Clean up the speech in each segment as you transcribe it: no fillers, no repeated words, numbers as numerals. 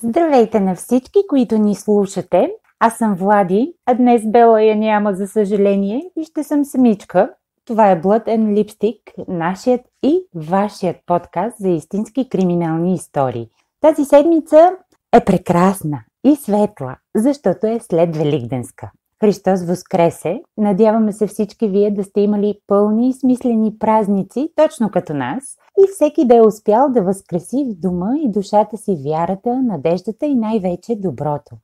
Здравейте на всички, които ни слушате. Аз съм Влади, а днес Бела я няма, за съжаление, и ще съм самичка. Това е Blood and Lipstick, нашият и вашият подкаст за истински криминални истории. Тази седмица е прекрасна и светла, защото е след Великденска. Христос Воскресе! Надяваме се всички вие да сте имали пълни и смислени празници, точно като нас, и всеки да е успял да възкреси в дума и душата си вярата, надеждата и най-вече доброто.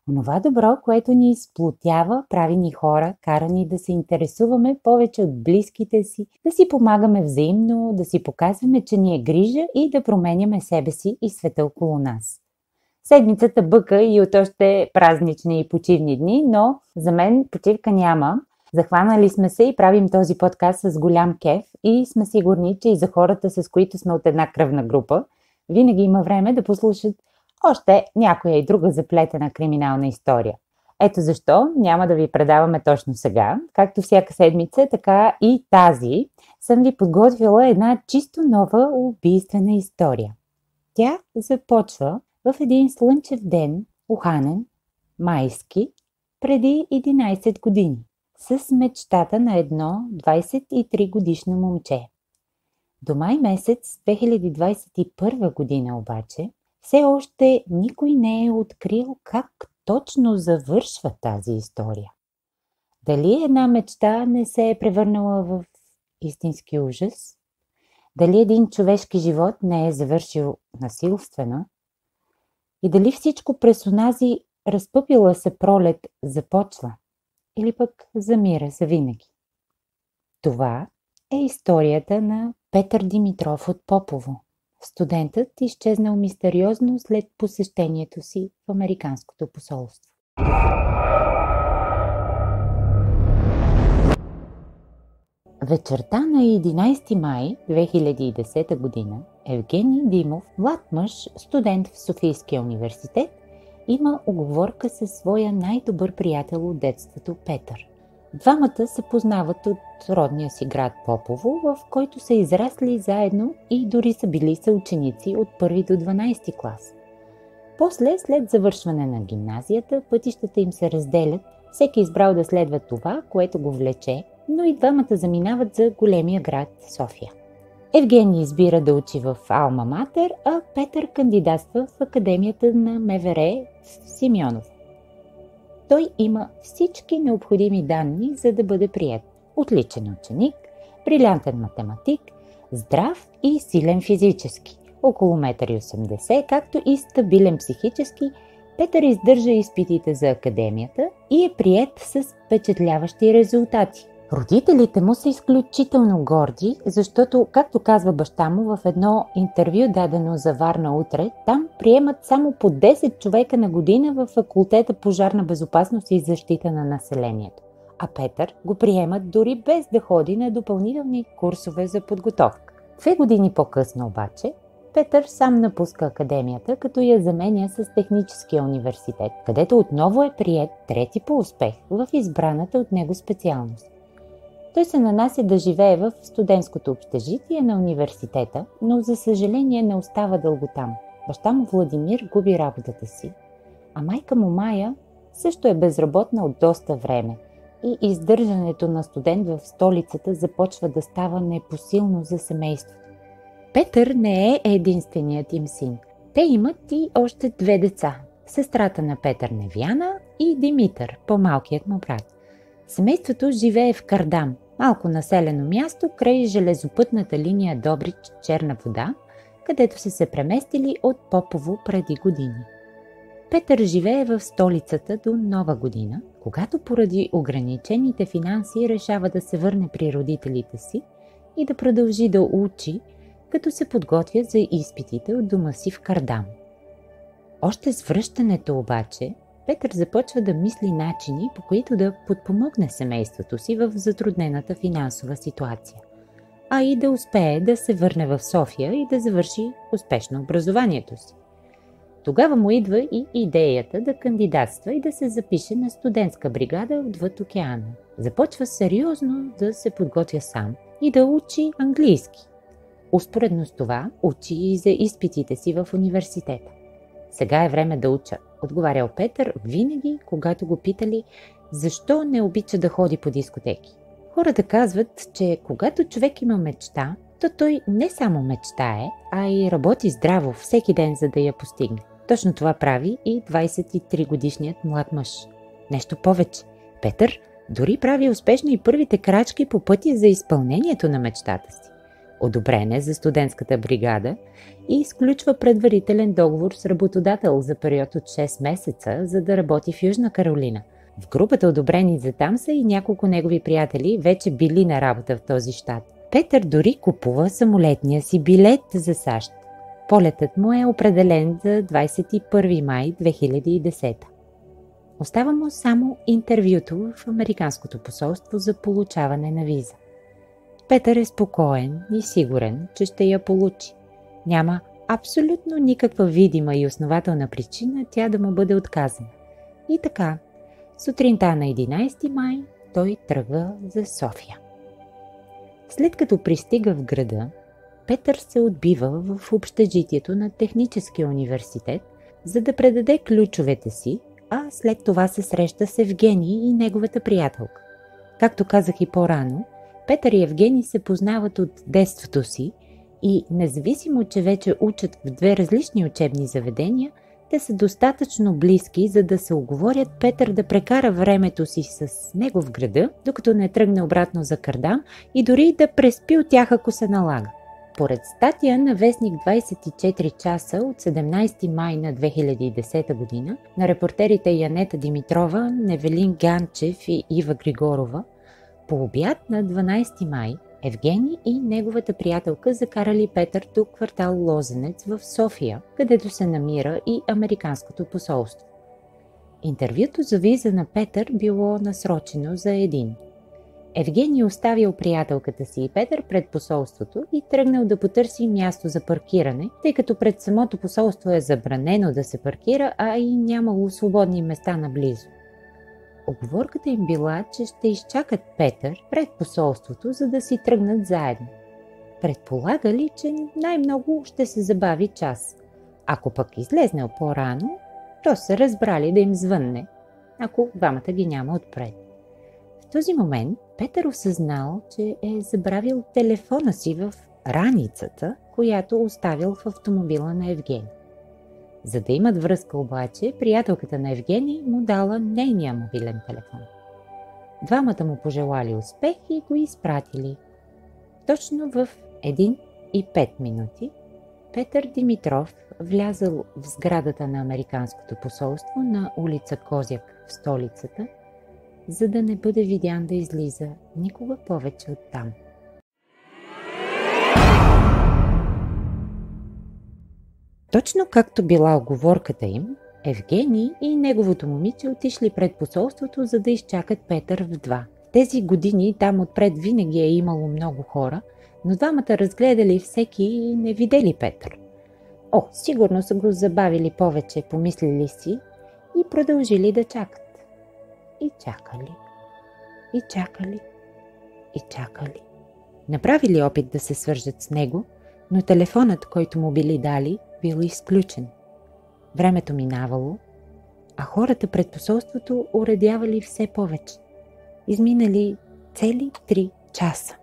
Онова добро, което ни сплотява, прави ни хора, кара ни да се интересуваме повече от близките си, да си помагаме взаимно, да си показваме, че ни е грижа и да променяме себе си и света около нас. Седмицата бъка и от още празнични и почивни дни, но за мен почивка няма. Захванали сме се и правим този подкаст с голям кеф и сме сигурни, че и за хората, с които сме от една кръвна група, винаги има време да послушат още някоя и друга заплетена криминална история. Ето защо няма да ви предаваме точно сега. Както всяка седмица, така и тази съм ви подготвила една чисто нова убийствена история. Тя започва в един слънчев ден, уханен, майски, преди 11 години, с мечтата на едно 23-годишно момче. До май месец 2021 година обаче, все още никой не е открил как точно завършва тази история. Дали една мечта не се е превърнала в истински ужас? Дали един човешки живот не е завършил насилствено? И дали всичко през онази разпъпила се пролет започва или пък замира завинаги? Това е историята на Петър Димитров от Попово. Студентът изчезнал мистериозно след посещението си в Американското посолство. Вечерта на 11 май 2010 година Евгений Димов, млад мъж, студент в Софийския университет, има уговорка със своя най-добър приятел от детството Петър. Двамата се познават от родния си град Попово, в който са израсли заедно и дори са били съученици от 1 до 12 клас. После, след завършване на гимназията, пътищата им се разделят, всеки избрал да следва това, което го влече, но и двамата заминават за големия град София. Евгений избира да учи в Алма Матер, а Петър кандидатства в Академията на МВР в Симеоново. Той има всички необходими данни, за да бъде приет. Отличен ученик, брилянтен математик, здрав и силен физически, около 1,80 м, както и стабилен психически. Петър издържа изпитите за академията и е приет с впечатляващи резултати. Родителите му са изключително горди, защото, както казва баща му в едно интервю, дадено за Варна утре, там приемат само по 10 човека на година в факултета пожарна безопасност и защита на населението. А Петър го приемат дори без да ходи на допълнителни курсове за подготовка. 2 години по-късно обаче, Петър сам напуска академията, като я заменя с Техническия университет, където отново е приет трети по успех в избраната от него специалност. Той се нанася да живее в студентското общежитие на университета, но за съжаление не остава дълго там. Баща му Владимир губи работата си, а майка му Мая също е безработна от доста време и издържането на студент в столицата започва да става непосилно за семейството. Петър не е единственият им син. Те имат и още 2 деца – сестрата на Петър Невяна и Димитър, по-малкият му брат. Семейството живее в Кардам, малко населено място край железопътната линия Добрич-Черна вода, където са се преместили от Попово преди години. Петър живее в столицата до Нова година, когато поради ограничените финанси решава да се върне при родителите си и да продължи да учи, като се подготвя за изпитите от дома си в Кардам. Още с връщането обаче, Петър започва да мисли начини, по които да подпомогне семейството си в затруднената финансова ситуация, а и да успее да се върне в София и да завърши успешно образованието си. Тогава му идва и идеята да кандидатства и да се запише на студентска бригада отвъд океана. Започва сериозно да се подготвя сам и да учи английски. Успоредно с това учи и за изпитите си в университета. Сега е време да уча, отговарял Петър винаги, когато го питали защо не обича да ходи по дискотеки. Хората казват, че когато човек има мечта, то той не само мечтае, а и работи здраво всеки ден, за да я постигне. Точно това прави и 23-годишният млад мъж. Нещо повече, Петър дори прави успешно и първите крачки по пътя за изпълнението на мечтата си. Одобрен е за студентската бригада и изключва предварителен договор с работодател за период от 6 месеца, за да работи в Южна Каролина. В групата одобрени за там са и няколко негови приятели, вече били на работа в този щат. Петър дори купува самолетния си билет за САЩ. Полетът му е определен за 21 май 2010. Остава му само интервюто в Американското посолство за получаване на виза. Петър е спокоен и сигурен, че ще я получи. Няма абсолютно никаква видима и основателна причина тя да му бъде отказана. И така, сутринта на 11 май той тръгва за София. След като пристига в града, Петър се отбива в общежитието на Техническия университет, за да предаде ключовете си, а след това се среща с Евгений и неговата приятелка. Както казах и по-рано, Петър и Евгений се познават от детството си и независимо, че вече учат в две различни учебни заведения, те са достатъчно близки, за да се уговорят Петър да прекара времето си с него в града, докато не тръгне обратно за Кардам и дори да преспи от тях, ако се налага. Поред статия на вестник 24 часа от 17 май на 2010 година на репортерите Янета Димитрова, Невелин Ганчев и Ива Григорова, по обяд на 12 май Евгений и неговата приятелка закарали Петър до квартал Лозенец в София, където се намира и Американското посолство. Интервюто за виза на Петър било насрочено за 1. Евгений оставил приятелката си и Петър пред посолството и тръгнал да потърси място за паркиране, тъй като пред самото посолство е забранено да се паркира, а и нямало свободни места наблизо. Уговорката им била, че ще изчакат Петър пред посолството, за да си тръгнат заедно. Предполагали, че най-много ще се забави час. Ако пък излезнел по-рано, то са разбрали да им звънне, ако двамата ги няма отпред. В този момент Петър осъзнал, че е забравил телефона си в раницата, която оставил в автомобила на Евгений. За да имат връзка обаче, приятелката на Евгений му дала нейния мобилен телефон. Двамата му пожелали успех и го изпратили. Точно в 1:05 минути Петър Димитров влязъл в сградата на Американското посолство на улица Козяк в столицата, за да не бъде видян да излиза никога повече оттам. Точно както била уговорката им, Евгений и неговото момиче отишли пред посолството, за да изчакат Петър в 2. Тези години там отпред винаги е имало много хора, но двамата разгледали всеки и не видели Петър. Сигурно са го забавили повече, помислили си и продължили да чакат. И чакали, и чакали, и чакали. Направили опит да се свържат с него, но телефонът, който му били дали, бил изключен. Времето минавало, а хората пред посолството уредявали все повече. Изминали цели 3 часа.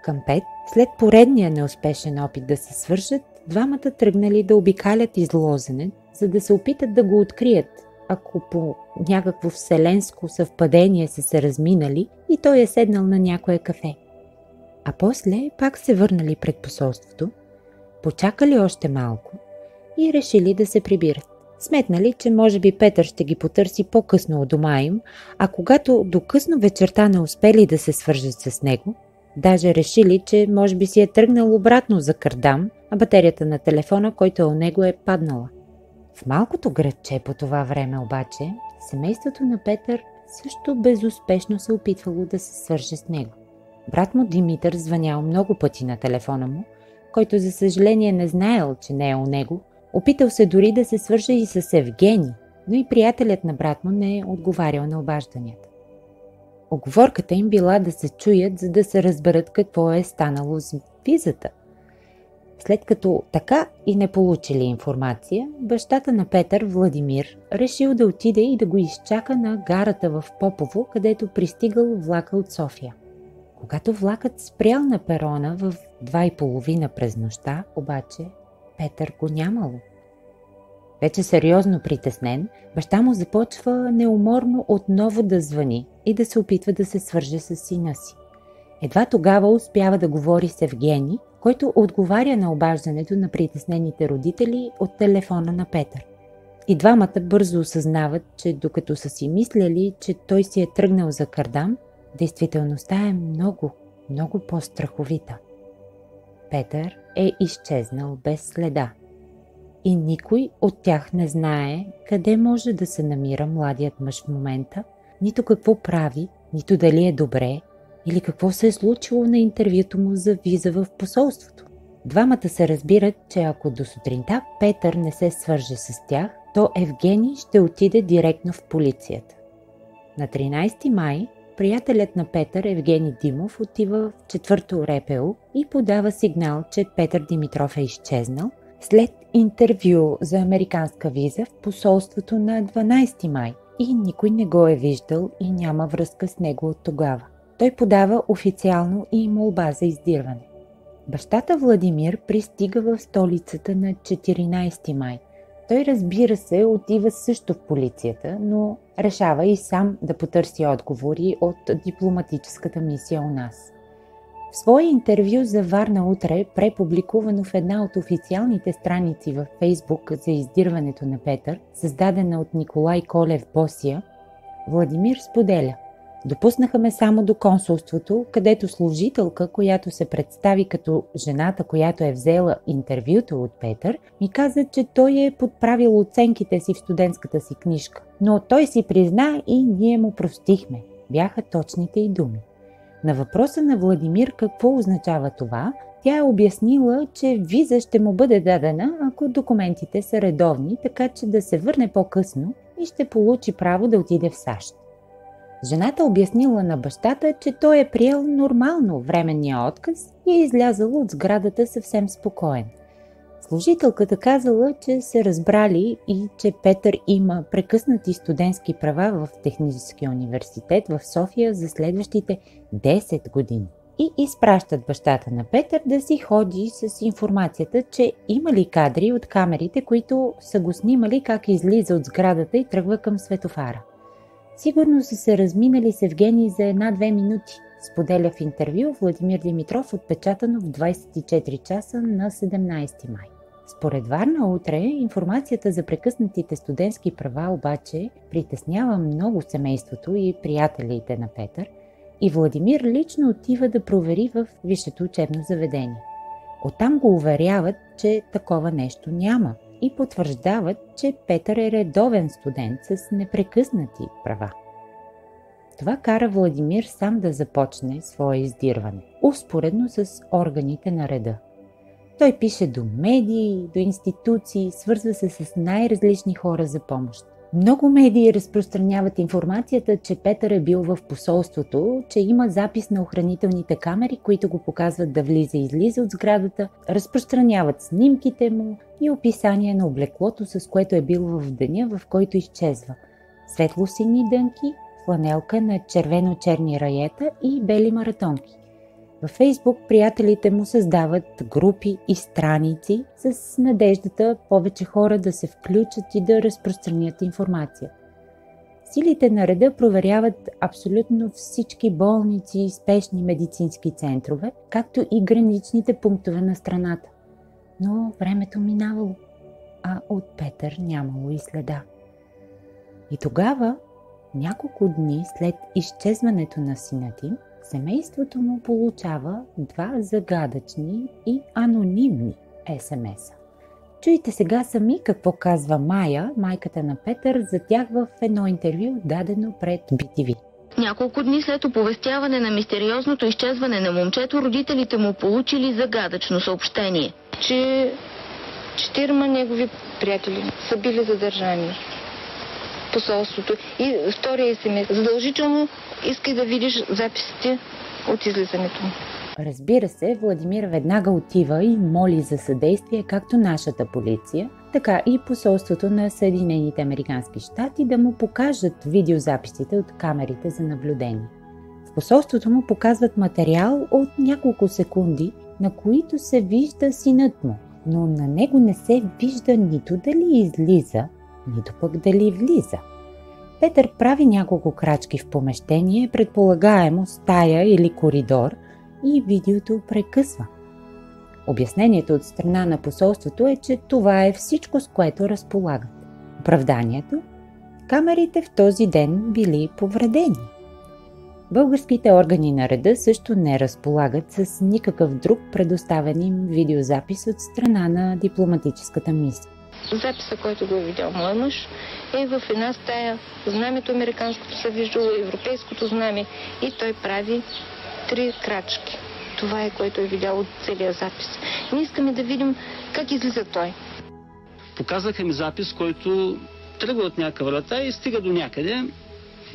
Към 5, след поредния неуспешен опит да се свържат, двамата тръгнали да обикалят из Лозенец, за да се опитат да го открият, ако по някакво вселенско съвпадение са се разминали и той е седнал на някое кафе. А после пак се върнали пред посолството, почакали още малко и решили да се прибират. Сметнали, че може би Петър ще ги потърси по-късно от дома им, а когато до късно вечерта не успели да се свържат с него, даже решили, че може би си е тръгнал обратно за Кардам, а батерията на телефона, който е у него, е паднала. В малкото градче по това време обаче, семейството на Петър също безуспешно се опитвало да се свърже с него. Брат му Димитър звънял много пъти на телефона му, който за съжаление не знаел, че не е у него. Опитал се дори да се свърже и с Евгений, но и приятелят на брат му не е отговарял на обажданията. Уговорката им била да се чуят, за да се разберат какво е станало с визата. След като така и не получили информация, бащата на Петър, Владимир, решил да отиде и да го изчака на гарата в Попово, където пристигал влака от София. Когато влакът спрял на перона в 2:30 през нощта, обаче Петър го нямало. Вече сериозно притеснен, баща му започва неуморно отново да звъни и да се опитва да се свърже с сина си. Едва тогава успява да говори с Евгений, който отговаря на обаждането на притеснените родители от телефона на Петър. И двамата бързо осъзнават, че докато са си мислели, че той си е тръгнал за Кардам, действителността е много, много по-страховита. Петър е изчезнал без следа. И никой от тях не знае къде може да се намира младият мъж в момента, нито какво прави, нито дали е добре, или какво се е случило на интервюто му за виза в посолството. Двамата се разбират, че ако до сутринта Петър не се свърже с тях, то Евгений ще отиде директно в полицията. На 13 май приятелят на Петър, Евгений Димов, отива в 4-то РПУ и подава сигнал, че Петър Димитров е изчезнал след интервю за американска виза в посолството на 12 май и никой не го е виждал и няма връзка с него от тогава. Той подава официално и молба за издирване. Бащата Владимир пристига в столицата на 14 май. Той, разбира се, отива също в полицията, но решава и сам да потърси отговори от дипломатическата мисия у нас. В свое интервю за Варна утре, препубликувано в една от официалните страници във Фейсбук за издирването на Петър, създадена от Николай Колев Босия, Владимир споделя: "Допуснаха ме само до консулството, където служителка, която се представи като жената, която е взела интервюто от Петър, ми каза, че той е подправил оценките си в студентската си книжка. Но той си призна и ние му простихме", бяха точните й думи. На въпроса на Владимир какво означава това, тя е обяснила, че виза ще му бъде дадена, ако документите са редовни, така че да се върне по-късно и ще получи право да отиде в САЩ. Жената обяснила на бащата, че той е приел нормално временния отказ и е излязъл от сградата съвсем спокоен. Служителката казала, че се разбрали и че Петър има прекъснати студентски права в Техническия университет в София за следващите 10 години. И изпращат бащата на Петър да си ходи с информацията, че имали кадри от камерите, които са го снимали как излиза от сградата и тръгва към светофара. Сигурно са се разминали с Евгений за 1-2 минути, споделя в интервю Владимир Димитров, отпечатано в 24 часа на 17 май. Според Варна утре, информацията за прекъснатите студентски права обаче притеснява много семейството и приятелите на Петър и Владимир лично отива да провери в висшето учебно заведение. Оттам го уверяват, че такова нещо няма и потвърждават, че Петър е редовен студент с непрекъснати права. Това кара Владимир сам да започне свое издирване, успоредно с органите на реда. Той пише до медии, до институции, свързва се с най-различни хора за помощ. Много медии разпространяват информацията, че Петър е бил в посолството, че има запис на охранителните камери, които го показват да влиза и излиза от сградата, разпространяват снимките му и описание на облеклото, с което е бил в деня, в който изчезва. Светло-сини дънки, фланелка на червено-черни раета и бели маратонки. Във Фейсбук приятелите му създават групи и страници с надеждата повече хора да се включат и да разпространят информация. Силите на реда проверяват абсолютно всички болници и спешни медицински центрове, както и граничните пунктове на страната. Но времето минавало, а от Петър нямало и следа. И тогава, няколко дни след изчезването на синът им, семейството му получава 2 загадъчни и анонимни СМС-а. Чуйте сега сами какво казва Майя, майката на Петър, за тях в едно интервю, дадено пред BTV. Няколко дни след оповестяване на мистериозното изчезване на момчето, родителите му получили загадъчно съобщение, че 4 негови приятели са били задържани в посолството. И втория СМС: задължително искай да видиш записите от излизането му. Разбира се, Владимир веднага отива и моли за съдействие както нашата полиция, така и посолството на Съединените американски щати да му покажат видеозаписите от камерите за наблюдение. В посолството му показват материал от няколко секунди, на които се вижда синът му, но на него не се вижда нито дали излиза, нито пък дали влиза. Петър прави няколко крачки в помещение, предполагаемо стая или коридор, и видеото прекъсва. Обяснението от страна на посолството е, че това е всичко, с което разполагат. Оправданието? Камерите в този ден били повредени. Българските органи на реда също не разполагат с никакъв друг предоставен им видеозапис от страна на дипломатическата мисия. Записа, който го е видял моя мъж, е в една стая. Знамето американското се виждало, европейското знаме, и той прави 3 крачки. Това е, което е видял от целия запис. Ние искаме да видим как излиза той. Показаха ми запис, който тръгва от някаква врата и стига до някъде.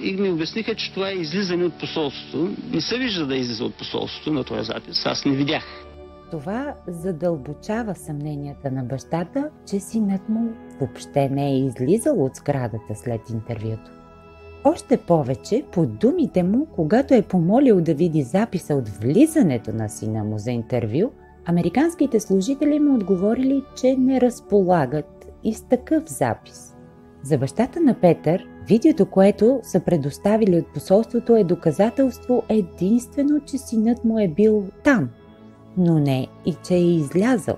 И ми обясниха, че това е излизане от посолството. Не се вижда да излиза от посолството на този запис. Аз не видях. Това задълбочава съмненията на бащата, че синът му въобще не е излизал от сградата след интервюто. Още повече, по думите му, когато е помолил да види записа от влизането на сина му за интервю, американските служители му отговорили, че не разполагат и с такъв запис. За бащата на Петър, видеото, което са предоставили от посолството, е доказателство единствено, че синът му е бил там, но не и че е излязъл.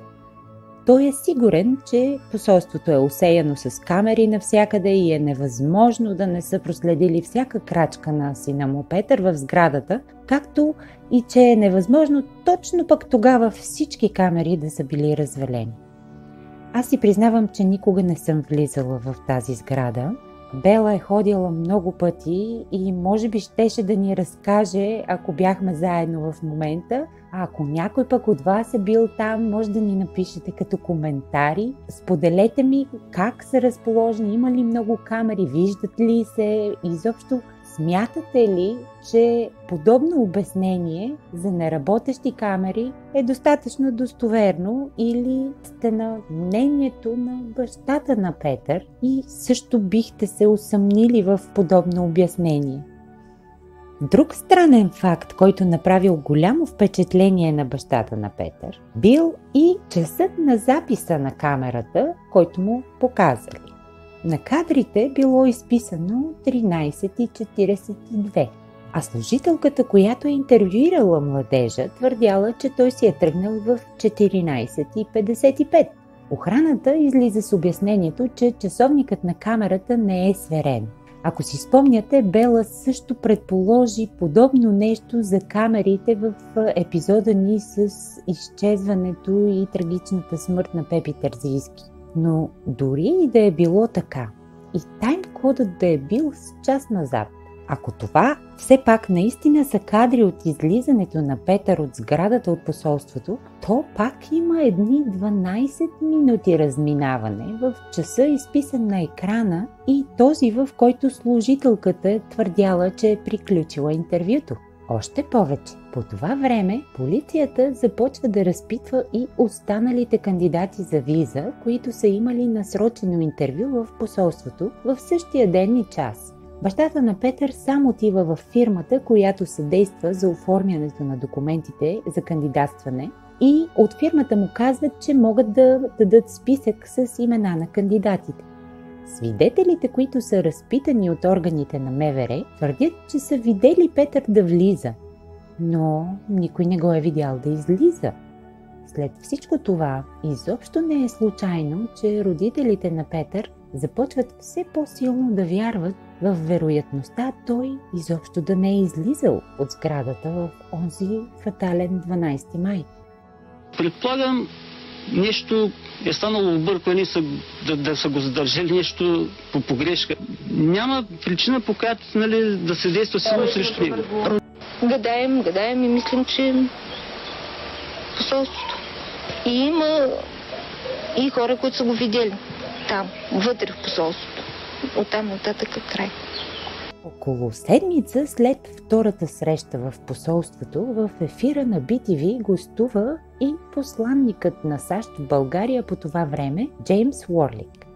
Той е сигурен, че посолството е осеяно с камери навсякъде и е невъзможно да не са проследили всяка крачка на сина му Петър в сградата, както и че е невъзможно точно пък тогава всички камери да са били развалени. Аз си признавам, че никога не съм влизала в тази сграда. Бела е ходила много пъти и може би щеше да ни разкаже, ако бяхме заедно в момента. А ако някой пък от вас е бил там, може да ни напишете като коментари. Споделете ми как са разположени, има ли много камери, виждат ли се, изобщо смятате ли, че подобно обяснение за неработещи камери е достатъчно достоверно, или сте на мнението на бащата на Петър и също бихте се усъмнили в подобно обяснение? Друг странен факт, който направил голямо впечатление на бащата на Петър, бил и часът на записа на камерата, който му показали. На кадрите било изписано 13:42, а служителката, която е интервюирала младежа, твърдяла, че той си е тръгнал в 14:55. Охраната излиза с обяснението, че часовникът на камерата не е сверен. Ако си спомняте, Бела също предположи подобно нещо за камерите в епизода ни с изчезването и трагичната смърт на Пепи Терзийски. Но дори и да е било така, и таймкодът да е бил с час назад, ако това все пак наистина са кадри от излизането на Петър от сградата от посолството, то пак има едни 12 минути разминаване в часа, изписан на екрана, и този, в който служителката е твърдяла, че е приключила интервюто. Още повече, по това време полицията започва да разпитва и останалите кандидати за виза, които са имали насрочено интервю в посолството в същия ден и час. Бащата на Петър сам отива в фирмата, която съдейства за оформянето на документите за кандидатстване, и от фирмата му казват, че могат да дадат списък с имена на кандидатите. Свидетелите, които са разпитани от органите на МВР, твърдят, че са видели Петър да влиза, но никой не го е видял да излиза. След всичко това, изобщо не е случайно, че родителите на Петър започват все по-силно да вярват в вероятността той изобщо да не е излизал от сградата в онзи фатален 12 май. Предполагам, нещо е станало объркване, да са го задържали нещо по погрешка. Няма причина, по която да се действа силно срещу него. Гадаем и мислим, че посолството. И има и хора, които са го видели там, вътре в посолството. Оттам нататък край. Около седмица след втората среща в посолството, в ефира на BTV гостува и посланникът на САЩ в България по това време Джеймс Уорлик.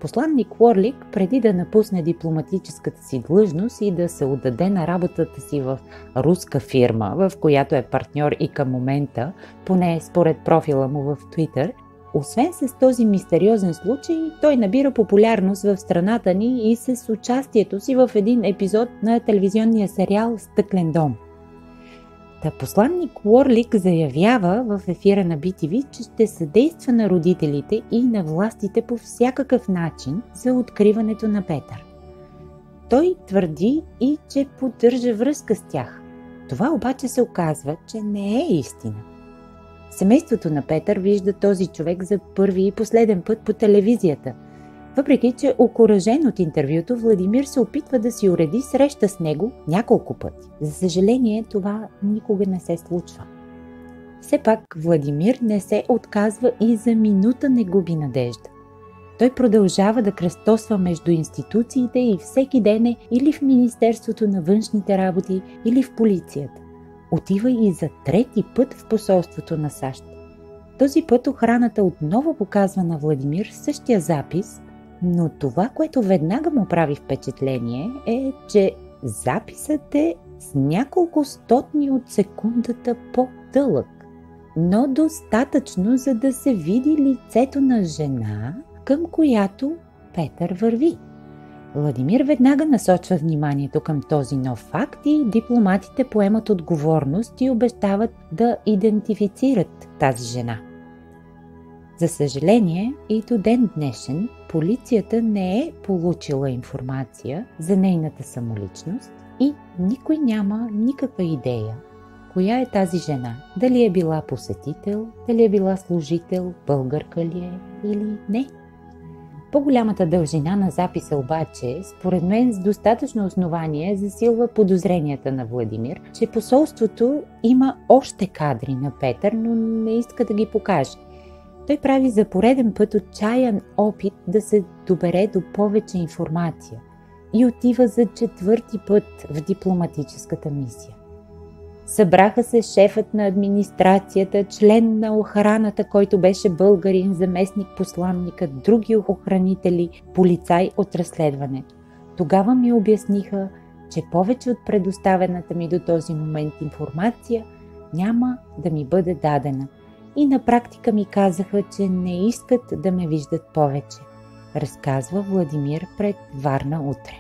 Посланник Уорлик, преди да напусне дипломатическата си длъжност и да се отдаде на работата си в руска фирма, в която е партньор и към момента, поне според профила му в Twitter, освен с този мистериозен случай, той набира популярност в страната ни и с участието си в един епизод на телевизионния сериал «Стъклен дом». Посланник Уорлик заявява в ефира на BTV, че ще съдейства на родителите и на властите по всякакъв начин за откриването на Петър. Той твърди и че поддържа връзка с тях. Това обаче се оказва, че не е истина. Семейството на Петър вижда този човек за първи и последен път по телевизията. Въпреки че окуражен от интервюто, Владимир се опитва да си уреди среща с него няколко пъти. За съжаление, това никога не се случва. Все пак Владимир не се отказва и за минута не губи надежда. Той продължава да кръстосва между институциите и всеки ден е или в Министерството на външните работи, или в полицията. Отива и за трети път в посолството на САЩ. Този път охраната отново показва на Владимир същия запис, но това, което веднага му прави впечатление е, че записът е с няколко стотни от секундата по-дълъг, но достатъчно, за да се види лицето на жена, към която Петър върви. Владимир веднага насочва вниманието към този нов факт и дипломатите поемат отговорност и обещават да идентифицират тази жена. За съжаление, и до ден днешен полицията не е получила информация за нейната самоличност и никой няма никаква идея коя е тази жена. Дали е била посетител, дали е била служител, българка ли е или не. По-голямата дължина на записа обаче, според мен с достатъчно основание, засилва подозренията на Владимир, че посолството има още кадри на Петър, но не иска да ги покаже. Той прави за пореден път отчаян опит да се добере до повече информация и отива за четвърти път в дипломатическата мисия. Събраха се шефът на администрацията, член на охраната, който беше българин, заместник-посланникът, други охранители, полицай от разследването. Тогава ми обясниха, че повече от предоставената ми до този момент информация няма да ми бъде дадена. И на практика ми казаха, че не искат да ме виждат повече, разказва Владимир пред Варна утре.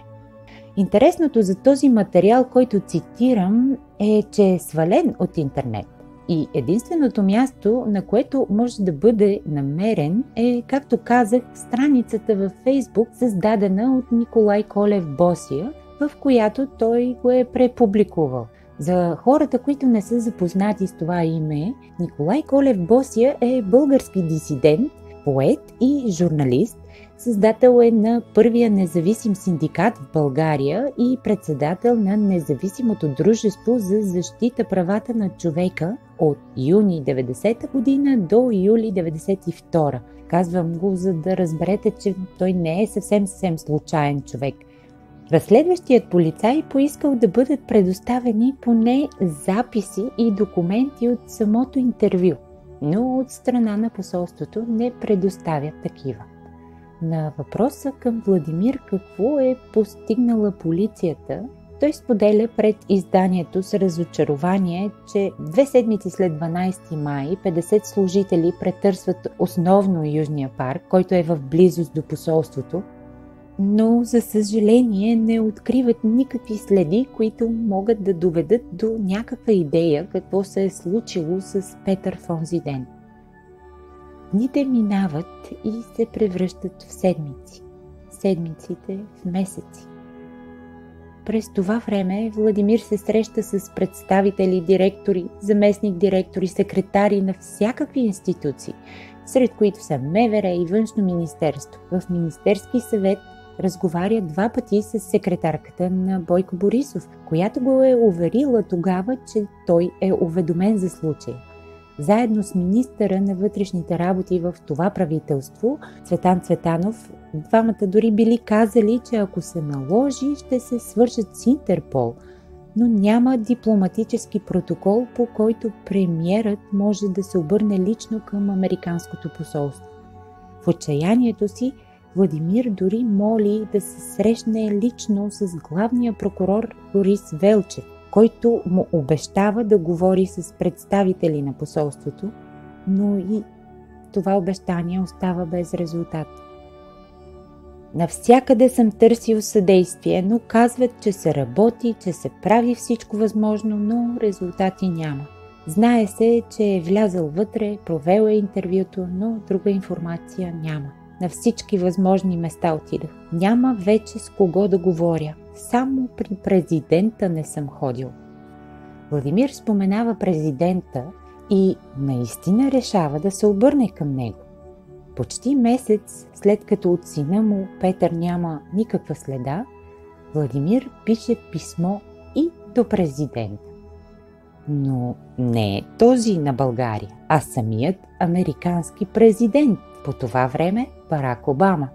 Интересното за този материал, който цитирам, е, че е свален от интернет. И единственото място, на което може да бъде намерен, е, както казах, страницата във Фейсбук, създадена от Николай Колев Босия, в която той го е препубликувал. За хората, които не са запознати с това име, Николай Колев Босия е български дисидент, поет и журналист. Създател е на първия независим синдикат в България и председател на Независимото дружество за защита правата на човека от юни 90-та година до юли 92-та. Казвам го, за да разберете, че той не е съвсем случайен човек. Разследващият полицай поискал да бъдат предоставени поне записи и документи от самото интервю, но от страна на посолството не предоставят такива. На въпроса към Владимир какво е постигнала полицията, той споделя пред изданието с разочарование, че 2 седмици след 12 май 50 служители претърсват основно Южния парк, който е в близост до посолството, но за съжаление не откриват никакви следи, които могат да доведат до някаква идея какво се е случило с Петър в онзи ден. Дните минават и се превръщат в седмици, седмиците в месеци. През това време Владимир се среща с представители, директори, заместник-директори, секретари на всякакви институции, сред които са МВР и Външно министерство. В Министерски съвет разговаря 2 пъти с секретарката на Бойко Борисов, която го е уверила тогава, че той е уведомен за случая. заедно с министъра на вътрешните работи в това правителство, Цветан Цветанов, двамата дори били казали, че ако се наложи, ще се свържат с Интерпол, но няма дипломатически протокол, по който премиерът може да се обърне лично към американското посолство. В отчаянието си Владимир дори моли да се срещне лично с главния прокурор Борис Велчев, който му обещава да говори с представители на посолството, но и това обещание остава без резултат. Навсякъде съм търсил съдействие, но казват, че се работи, че се прави всичко възможно, но резултати няма. Знае се, че е влязъл вътре, провел е интервюто, но друга информация няма. На всички възможни места отидах. Няма вече с кого да говоря. Само при президента не съм ходил. Владимир споменава президента и наистина решава да се обърне към него. Почти месец след като от сина му Петър няма никаква следа, Владимир пише писмо и до президента. Но не е този на България, а самият американски президент, по това време Барак Обама.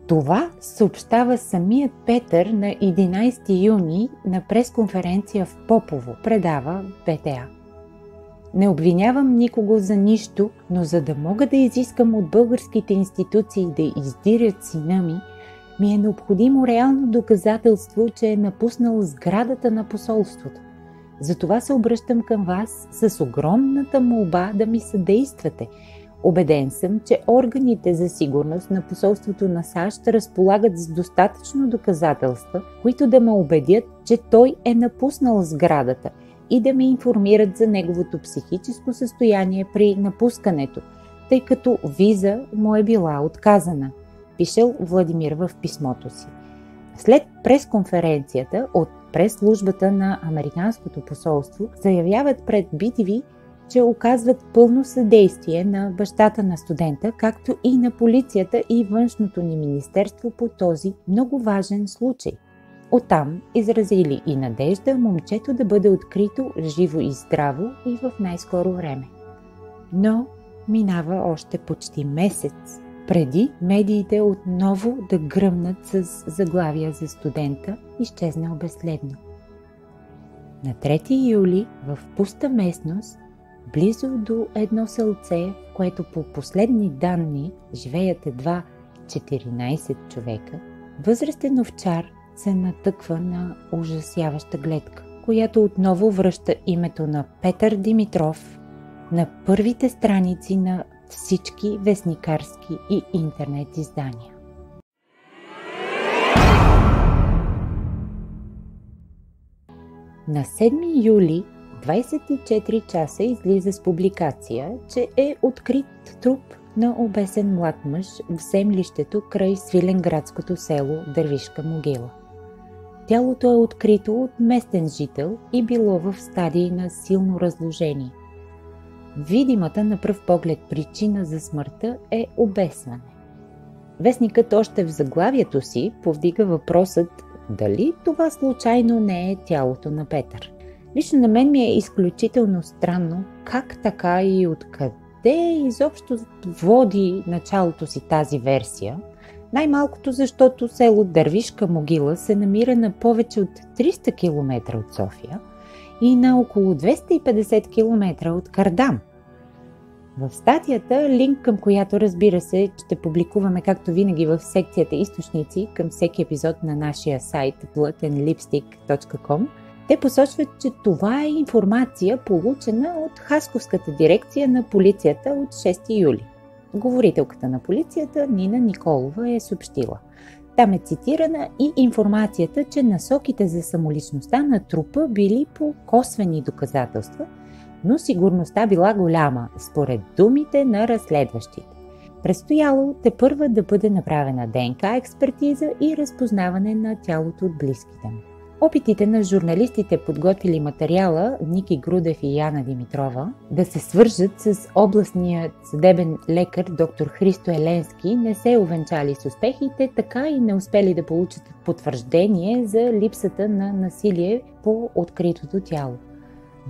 Това съобщава самият Петър на 11 юни на пресконференция в Попово, предава БТА. Не обвинявам никого за нищо, но за да мога да изискам от българските институции да издирят сина ми е необходимо реално доказателство, че е напуснал сградата на посолството. Затова се обръщам към вас с огромната молба да ми съдействате. Убеден съм, че органите за сигурност на посолството на САЩ разполагат с достатъчно доказателства, които да ме убедят, че той е напуснал сградата и да ме информират за неговото психическо състояние при напускането, тъй като виза му е била отказана, пишел Владимир в писмото си. След пресконференцията от прес-службата на Американското посолство заявяват пред BTV, че оказват пълно съдействие на бащата на студента, както и на полицията и външното ни министерство по този много важен случай. Оттам изразили и надежда момчето да бъде открито живо и здраво и в най-скоро време. Но минава още почти месец, преди медиите отново да гръмнат с заглавия за студента, изчезнал безследно. На 3 юли в пуста местност, близо до едно селце, в което по последни данни живеят едва 14 човека, възрастен овчар се натъква на ужасяваща гледка, която отново връща името на Петър Димитров на първите страници на всички вестникарски и интернет издания. На 7 юли 24 часа излиза с публикация, че е открит труп на обесен млад мъж в землището край свиленградското село Дървишка могила. Тялото е открито от местен жител и било в стадии на силно разложение. Видимата на пръв поглед причина за смъртта е обесване. Вестникът още в заглавието си повдига въпросът дали това случайно не е тялото на Петър. Лично на мен ми е изключително странно как така и откъде изобщо води началото си тази версия. Най-малкото защото село Дървишка могила се намира на повече от 300 км от София и на около 250 км от Кардам. В статията, линк към която, разбира се, ще публикуваме както винаги в секцията източници към всеки епизод на нашия сайт bloodandlipstick.com, те посочват, че това е информация, получена от Хасковската дирекция на полицията от 6 юли. Говорителката на полицията Нина Николова е съобщила. Там е цитирана и информацията, че насоките за самоличността на трупа били по косвени доказателства, но сигурността била голяма, според думите на разследващите. Предстояло тепърва да бъде направена ДНК експертиза и разпознаване на тялото от близките му. Опитите на журналистите, подготвили материала Ники Грудев и Яна Димитрова, да се свържат с областния съдебен лекар доктор Христо Еленски, не се увенчали с успехите, така и не успели да получат потвърждение за липсата на насилие по откритото тяло.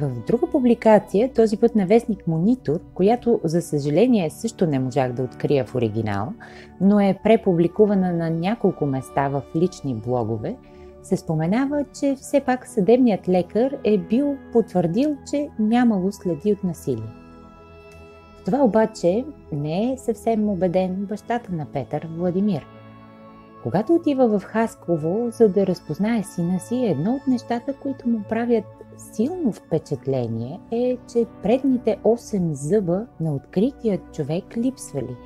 В друга публикация, този път на вестник Монитор, която за съжаление също не можах да открия в оригинал, но е препубликувана на няколко места в лични блогове, се споменава, че все пак съдебният лекар е бил потвърдил, че нямало следи от насилие. В това обаче не е съвсем убеден бащата на Петър, Владимир. Когато отива в Хасково, за да разпознае сина си, едно от нещата, които му правят силно впечатление е, че предните 8 зъба на открития човек липсвали,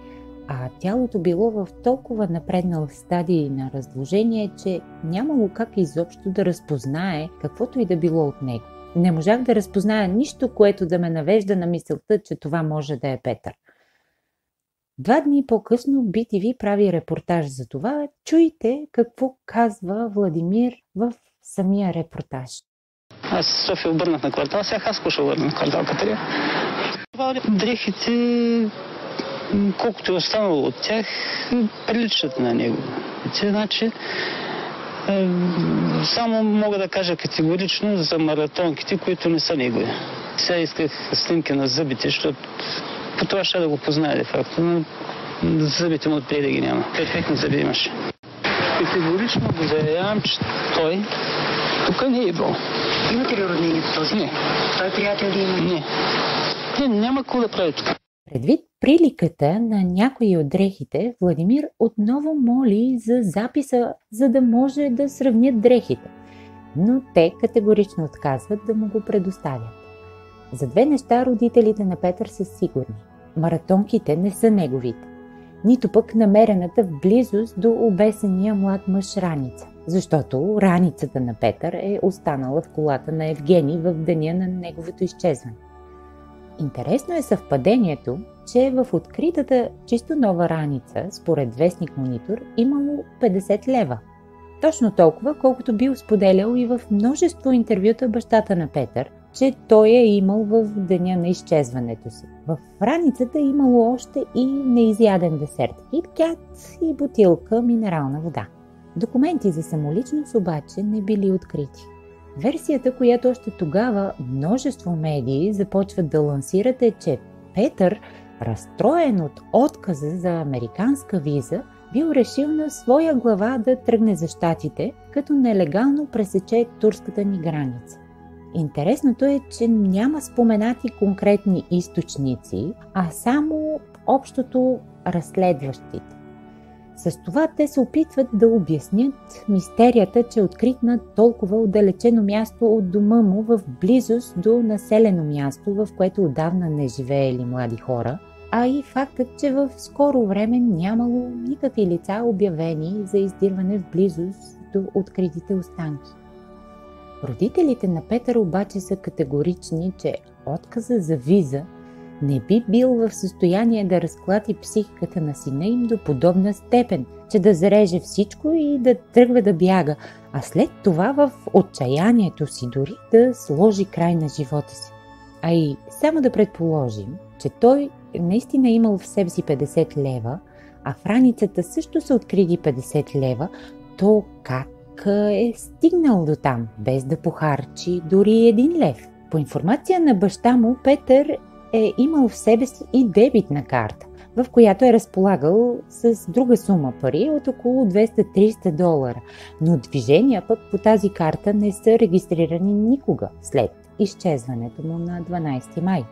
а тялото било в толкова напреднал стадий на разложение, че нямало как изобщо да разпознае каквото и да било от него. Не можах да разпозная нищо, което да ме навежда на мисълта, че това може да е Петър. 2 дни по-късно BTV прави репортаж за това. Чуйте какво казва Владимир в самия репортаж. Аз в София обърнах на квартал, сега Хасково ще обърна на квартал Катерия. Дрехите, колкото е останало от тях, приличат на него. Значи, само мога да кажа категорично за маратонките, които не са негови. Сега исках снимки на зъбите, защото по това ще да го познае де факто, но зъбите му отпреди да ги няма. Перфектни зъби имаше. Категорично го заявявам, че той тук не е бил. Имате ли роднини в този? Не. Той приятел ли има? Не, няма какво да прави тук. Предвид приликата на някои от дрехите, Владимир отново моли за записа, за да може да сравнят дрехите. Но те категорично отказват да му го предоставят. За 2 неща родителите на Петър са сигурни. Маратонките не са неговите. Нито пък намерената в близост до обесения млад мъж раница. Защото раницата на Петър е останала в колата на Евгений в деня на неговото изчезване. Интересно е съвпадението, че в откритата чисто нова раница, според вестник Монитор, имало 50 лева. Точно толкова, колкото бил споделял и в множество интервюта бащата на Петър, че той е имал в деня на изчезването си. В раницата имало още и неизяден десерт, киткат и бутилка минерална вода. Документи за самоличност обаче не били открити. Версията, която още тогава множество медии започват да лансират, е, че Петър, разстроен от отказа за американска виза, бил решил на своя глава да тръгне за щатите, като нелегално пресече турската ни граница. Интересното е, че няма споменати конкретни източници, а само общото разследващите. С това те се опитват да обяснят мистерията, че е открит на толкова отдалечено място от дома му в близост до населено място, в което отдавна не живеели млади хора, а и фактът, че в скоро време нямало никакви лица обявени за издирване в близост до откритите останки. Родителите на Петър обаче са категорични, че отказа за виза не би бил в състояние да разклати психиката на сина им до подобна степен, че да зареже всичко и да тръгва да бяга, а след това в отчаянието си дори да сложи край на живота си. А и само да предположим, че той наистина имал в себе си 50 лева, а в раницата също са открили 50 лева, то как е стигнал до там, без да похарчи дори 1 лев? По информация на баща му, Петър е имал в себе си и дебитна карта, в която е разполагал с друга сума пари от около $200-300, но движения пък по тази карта не са регистрирани никога след изчезването му на 12 май.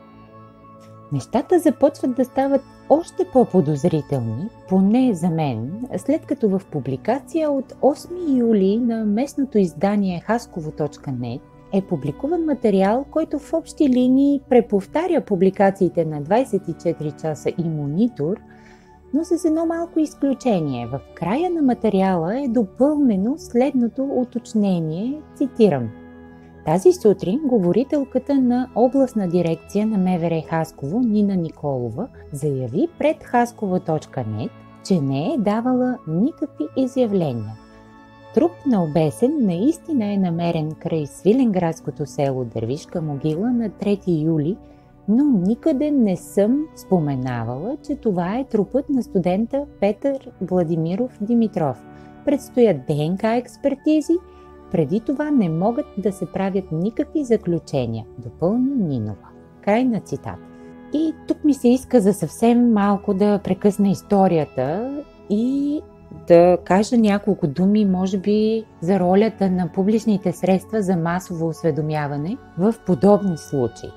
Нещата започват да стават още по-подозрителни, поне за мен, след като в публикация от 8 юли на местното издание haskovo.net е публикуван материал, който в общи линии преповтаря публикациите на 24 часа и Монитор, но с едно малко изключение. В края на материала е допълнено следното уточнение, цитирам: "Тази сутрин говорителката на областна дирекция на МВР Хасково Нина Николова заяви пред haskovo.net, че не е давала никакви изявления. Труп на обесен наистина е намерен край свиленградското село Дървишка могила на 3 юли, но никъде не съм споменавала, че това е трупът на студента Петър Владимиров Димитров. Предстоят ДНК експертизи преди това не могат да се правят никакви заключения, допълни Нинова. Край на цитата. И тук ми се иска за съвсем малко да прекъсна историята и да кажа няколко думи, може би, за ролята на публичните средства за масово осведомяване в подобни случаи.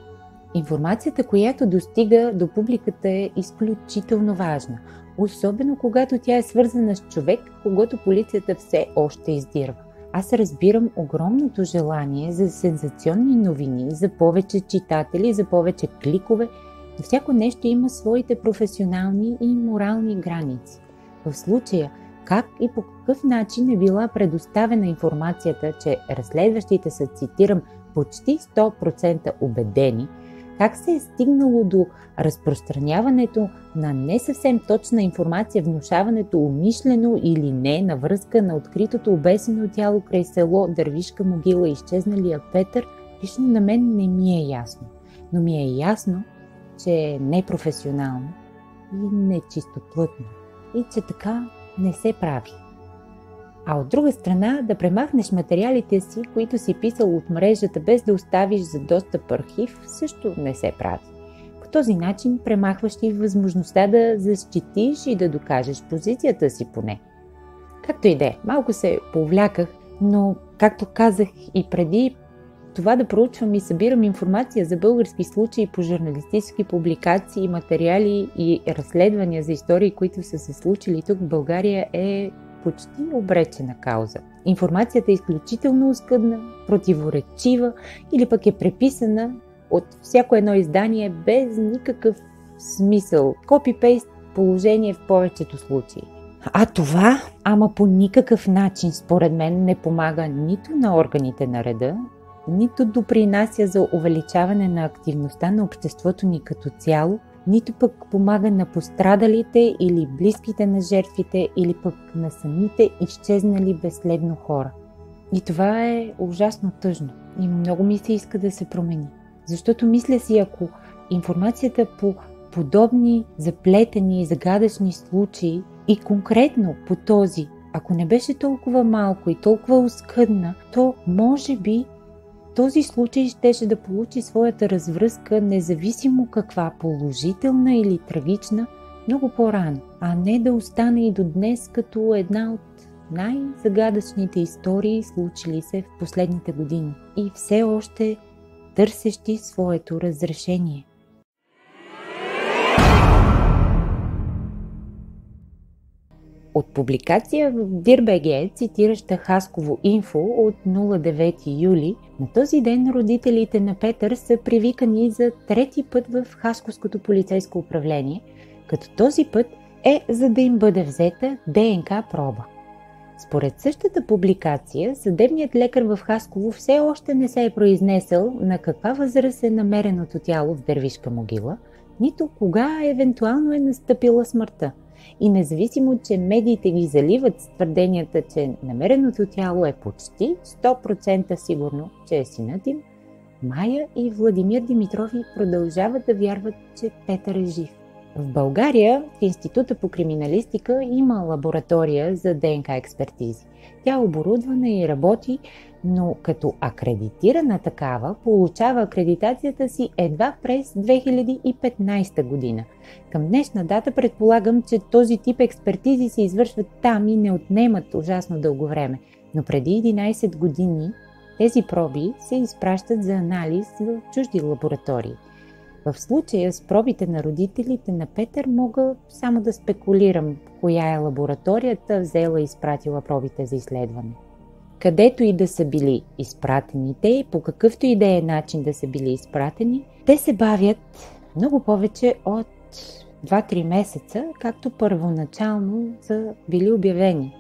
Информацията, която достига до публиката, е изключително важна, особено когато тя е свързана с човек, когото полицията все още издирва. Аз разбирам огромното желание за сензационни новини, за повече читатели, за повече кликове, но всяко нещо има своите професионални и морални граници. В случая, как и по какъв начин е била предоставена информацията, че разследващите са, цитирам, почти 100% убедени, как се е стигнало до разпространяването на не съвсем точна информация, внушаването умишлено или не на връзка на откритото обесено тяло край село Дървишка могила и изчезналия Петър, лично на мен не ми е ясно. Но ми е ясно, че е непрофесионално и нечистоплътно и че така не се прави. А от друга страна, да премахнеш материалите си, които си писал от мрежата, без да оставиш за достъп архив, също не се прави. По този начин премахваш и възможността да защитиш и да докажеш позицията си поне. Както и да е, малко се повляках, но, както казах и преди, това да проучвам и събирам информация за български случаи по журналистически публикации, материали и разследвания за истории, които са се случили тук в България, е почти обречена кауза. Информацията е изключително оскъдна, противоречива или пък е преписана от всяко едно издание без никакъв смисъл. Копи-пейст положение в повечето случаи. А това, ама по никакъв начин, според мен, не помага нито на органите на реда, нито допринася за увеличаване на активността на обществото ни като цяло, нито пък помага на пострадалите или близките на жертвите, или пък на самите изчезнали безследно хора. И това е ужасно тъжно и много ми се иска да се промени. Защото мисля си, ако информацията по подобни заплетени и загадъчни случаи и конкретно по този, ако не беше толкова малко и толкова оскъдна, то може би този случай щеше да получи своята развръзка, независимо каква, положителна или трагична, много по-рано, а не да остане и до днес като една от най-загадъчните истории, случили се в последните години и все още търсещи своето разрешение. От публикация в Dir.bg, цитираща Хасково инфо от 09 юли, на този ден родителите на Петър са привикани за трети път в Хасковското полицейско управление, като този път е за да им бъде взета ДНК проба. Според същата публикация, съдебният лекар в Хасково все още не се е произнесъл на каква възраст е намереното тяло в Дървишка могила, нито кога евентуално е настъпила смъртта. И независимо, че медиите ги заливат с твърденията, че намереното тяло е почти 100% сигурно, че е синът им, Майя и Владимир Димитрови продължават да вярват, че Петър е жив. В България в Института по криминалистика има лаборатория за ДНК експертизи. Тя е оборудвана и работи, но като акредитирана такава получава акредитацията си едва през 2015 година. Към днешна дата предполагам, че този тип експертизи се извършват там и не отнемат ужасно дълго време. Но преди 11 години тези проби се изпращат за анализ в чужди лаборатории. В случая с пробите на родителите на Петър мога само да спекулирам коя е лабораторията взела и изпратила пробите за изследване. Където и да са били изпратени те и по какъвто и да е начин да са били изпратени, те се бавят много повече от 2-3 месеца, както първоначално са били обявени.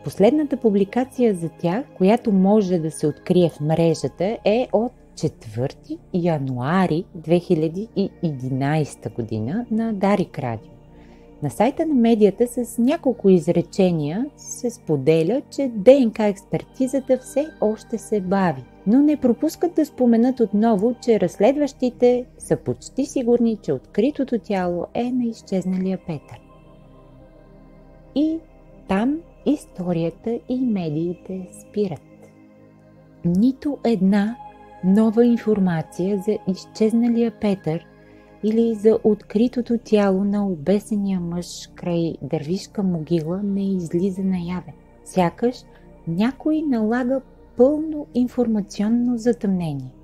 Последната публикация за тях, която може да се открие в мрежата, е от 4 януари 2011 година на Дарик Радио. На сайта на медията с няколко изречения се споделя, че ДНК експертизата все още се бави, но не пропускат да споменат отново, че разследващите са почти сигурни, че откритото тяло е на изчезналия Петър. И там историята и медиите спират. нито една нова информация за изчезналия Петър или за откритото тяло на обесения мъж край дървишка могила не излиза наяве. Сякаш някой налага пълно информационно затъмнение.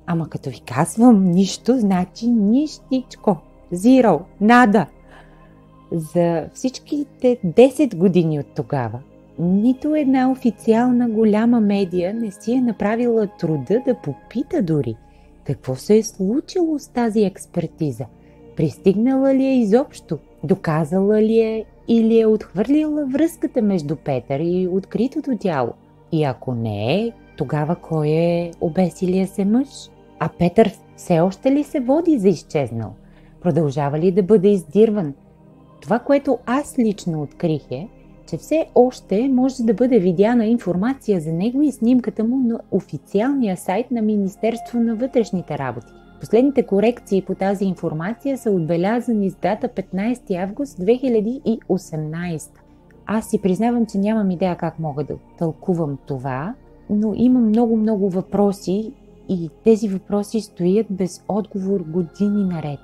Ама като ви казвам нищо, значи нищичко. Zero. Нада. За всичките 10 години от тогава нито една официална голяма медия не си е направила труда да попита дори какво се е случило с тази експертиза. Пристигнала ли е изобщо? Доказала ли е или е отхвърлила връзката между Петър и откритото тяло? И ако не е, тогава кой е обесилия се мъж? А Петър все още ли се води за изчезнал? Продължава ли да бъде издирван? Това, което аз лично открих е, че все още може да бъде видяна информация за него и снимката му на официалния сайт на Министерство на вътрешните работи. Последните корекции по тази информация са отбелязани с дата 15 август 2018. Аз си признавам, че нямам идея как мога да тълкувам това, но имам много въпроси и тези въпроси стоят без отговор години наред.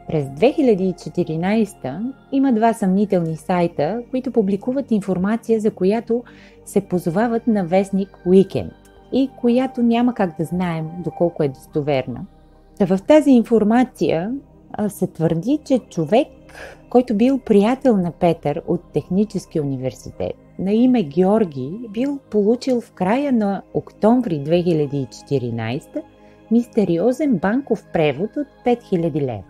През 2014 има 2 съмнителни сайта, които публикуват информация, за която се позовават на вестник Уикенд и която няма как да знаем доколко е достоверна. В тази информация се твърди, че човек, който бил приятел на Петър от Техническия университет, на име Георги, бил получил в края на октомври 2014 мистериозен банков превод от 5000 лева.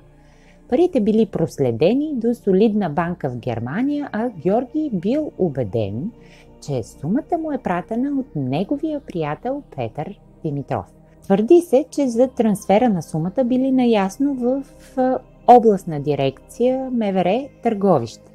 Парите били проследени до солидна банка в Германия, а Георги бил убеден, че сумата му е пратена от неговия приятел Петър Димитров. Твърди се, че за трансфера на сумата били наясно в областна дирекция МВР Търговище.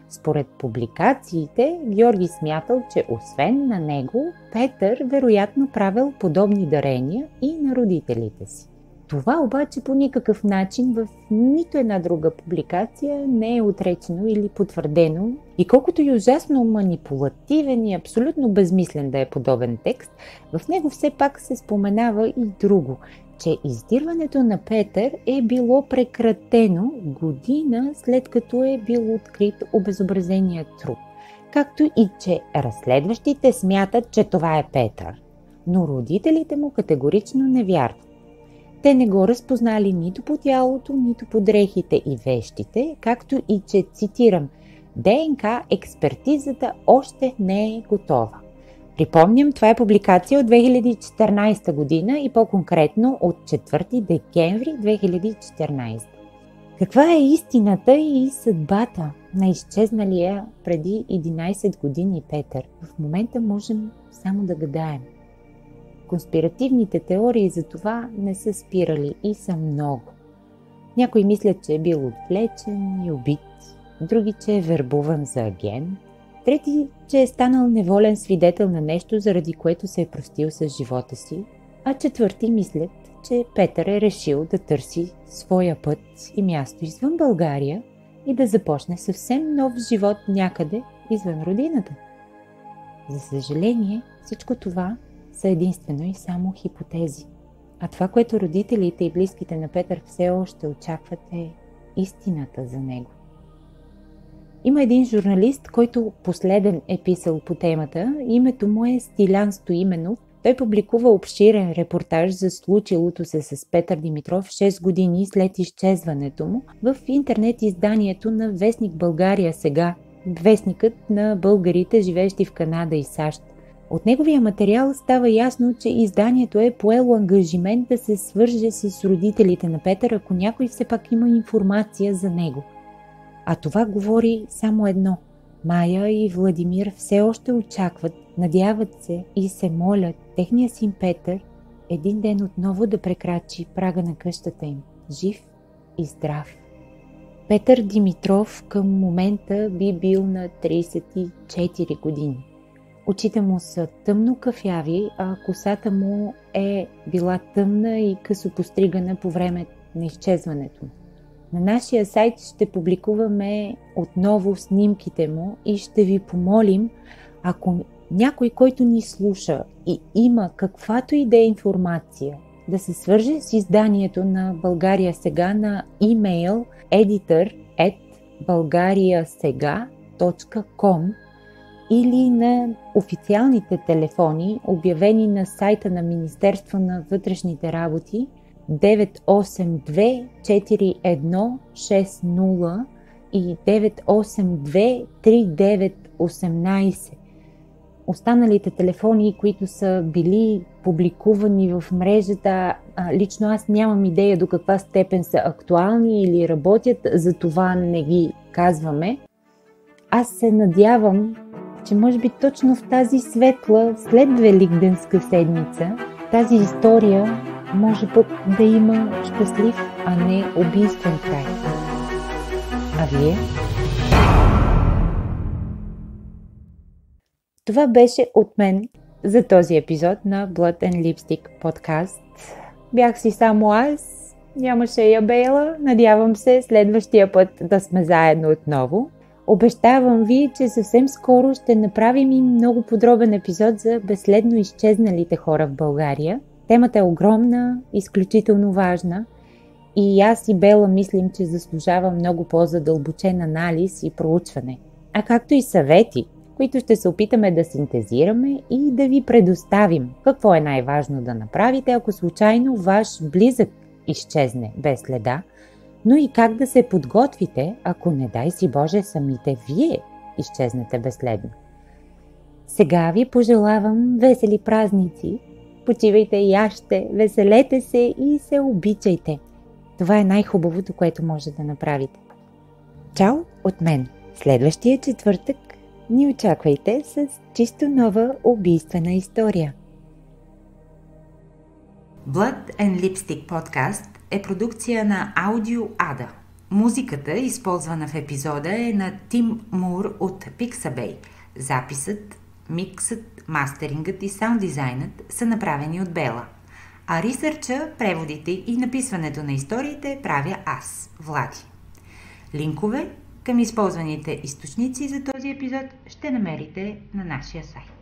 Според публикациите, Георги смятал, че освен на него, Петър вероятно правил подобни дарения и на родителите си. Това обаче по никакъв начин в нито една друга публикация не е отречено или потвърдено. И колкото и ужасно манипулативен и абсолютно безмислен да е подобен текст, в него все пак се споменава и друго, че издирването на Петър е било прекратено година след като е бил открит обезобразеният труп, както и че разследващите смятат, че това е Петър, но родителите му категорично не вярват. Те не го разпознали нито по тялото, нито по дрехите и вещите, както и че, цитирам, ДНК експертизата още не е готова. Припомням, това е публикация от 2014 година и по-конкретно от 4 декември 2014. Каква е истината и съдбата на изчезналия преди 11 години Петър? В момента можем само да гадаем. Конспиративните теории за това не са спирали и са много. Някои мислят, че е бил отвлечен и убит, други, че е вербуван за агент, трети, че е станал неволен свидетел на нещо, заради което се е простил с живота си, а четвърти мислят, че Петър е решил да търси своя път и място извън България и да започне съвсем нов живот някъде извън родината. За съжаление, всичко това са единствено и само хипотези. А това, което родителите и близките на Петър все още очакват, е истината за него. Има един журналист, който последен е писал по темата. Името му е Стилян Стоименов. Той публикува обширен репортаж за случилото се с Петър Димитров 6 години след изчезването му в интернет изданието на вестник България сега, вестникът на българите, живеещи в Канада и САЩ. От неговия материал става ясно, че изданието е поело ангажимент да се свърже с родителите на Петър, ако някой все пак има информация за него. А това говори само едно. Майя и Владимир все още очакват, надяват се и се молят техния син Петър един ден отново да прекрачи прага на къщата им, жив и здрав. Петър Димитров към момента би бил на 34 години. Очите му са тъмно кафяви, а косата му е била тъмна и късо постригана по време на изчезването му. На нашия сайт ще публикуваме отново снимките му и ще ви помолим, ако някой, който ни слуша и има каквато и да е информация, да се свърже с изданието на България сега на имейл editor@bulgariasega.com или на официалните телефони, обявени на сайта на Министерство на вътрешните работи 982-4160 и 982-3918. Останалите телефони, които са били публикувани в мрежата, лично аз нямам идея до каква степен са актуални или работят, за това не ги казваме. Аз се надявам, че може би точно в тази светла, след Великденска седмица, тази история може пък да има щастлив, а не убийствен край. А вие? Това беше от мен за този епизод на Blood and Lipstick подкаст. Бях си само аз, нямаше я Бейла. Надявам се следващия път да сме заедно отново. Обещавам ви, че съвсем скоро ще направим и много подробен епизод за безследно изчезналите хора в България. Темата е огромна, изключително важна и аз и Бела мислим, че заслужава много по-задълбочен анализ и проучване. А както и съвети, които ще се опитаме да синтезираме и да ви предоставим какво е най-важно да направите, ако случайно ваш близък изчезне без следа, но и как да се подготвите, ако не дай си Боже самите вие изчезнете безследно. Сега ви пожелавам весели празници, почивайте и яще, веселете се и се обичайте. Това е най-хубавото, което може да направите. Чао от мен! Следващия четвъртък ни очаквайте с чисто нова убийствена история. Blood and Lipstick подкаст е продукция на Аудио Ада. Музиката, използвана в епизода, е на Тим Мур от Pixabay. Записът, миксът, мастерингът и саунд дизайнът са направени от Бела. А ресърча, преводите и написването на историите правя аз, Влади. Линкове към използваните източници за този епизод ще намерите на нашия сайт.